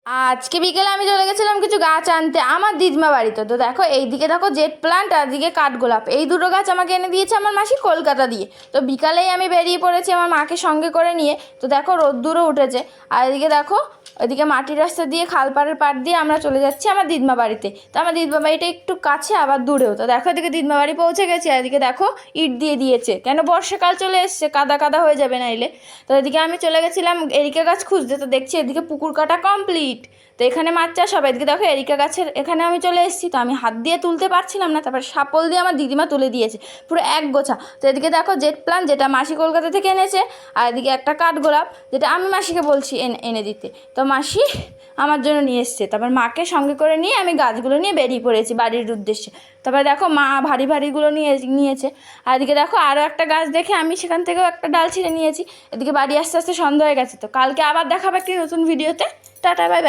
আজকে বিকেলে আমি চলে গেছিলাম কিছু গাছ আনতে আমার দিদিমা বাড়িতে। তো দেখো এইদিকে দেখো জেট প্লান্ট আর দিকে কাঠগোলাপ, এই দুটো গাছ আমাকে এনে দিয়েছে আমার মাসি কলকাতা দিয়ে। তো বিকালেই আমি বেরিয়ে পড়েছি আমার মাকে সঙ্গে করে নিয়ে। তো দেখো রোদ্দুরও উঠেছে, আর এদিকে দেখো ওইদিকে মাটির রাস্তা দিয়ে খালপাড়ের পাড় দিয়ে আমরা চলে যাচ্ছি আমার দিদিমা বাড়িতে। তো আমার দিদিমা বাড়িটা একটু কাছে আবার দূরেও। তো দেখো এদিকে দিদিমা বাড়ি পৌঁছে গেছি, আর এদিকে দেখো ইট দিয়ে দিয়েছে, কেন বর্ষাকাল চলে এসছে, কাদা কাদা হয়ে যাবে নাইলে। তো এদিকে আমি চলে গেছিলাম এরিকা গাছ খুঁজতে। তো দেখছি এদিকে পুকুর কাটা কমপ্লিট, তো এখানে মাছ চাষ হবে। এদিকে দেখো এরিকা গাছের এখানে আমি চলে এসেছি। তো আমি হাত দিয়ে তুলতে পারছিলাম না, তারপর শাপল দিয়ে আমার দিদিমা তুলে দিয়েছে পুরো এক গোছা। তো এদিকে দেখো জেট প্লান্ট যেটা মাসি কলকাতা থেকে এনেছে, আর এদিকে একটা কাঠগোলাপ যেটা আমি মাসিকে বলছি এনে দিতে। তো মাসি আমার জন্য নিয়ে এসছে। তারপর মাকে সঙ্গে করে নিয়ে আমি গাছগুলো নিয়ে বেরিয়ে পড়েছি বাড়ির উদ্দেশ্যে। তারপরে দেখো মা ভারী ভারীগুলো নিয়েছে। আর এদিকে দেখো আরও একটা গাছ দেখে আমি সেখান থেকেও একটা ডাল ছিঁড়ে নিয়েছি। এদিকে বাড়ি আস্তে আস্তে সন্ধ্যা হয়ে গেছে। তো কালকে আবার দেখাবো একটি নতুন ভিডিওতে। Tata, bye bye.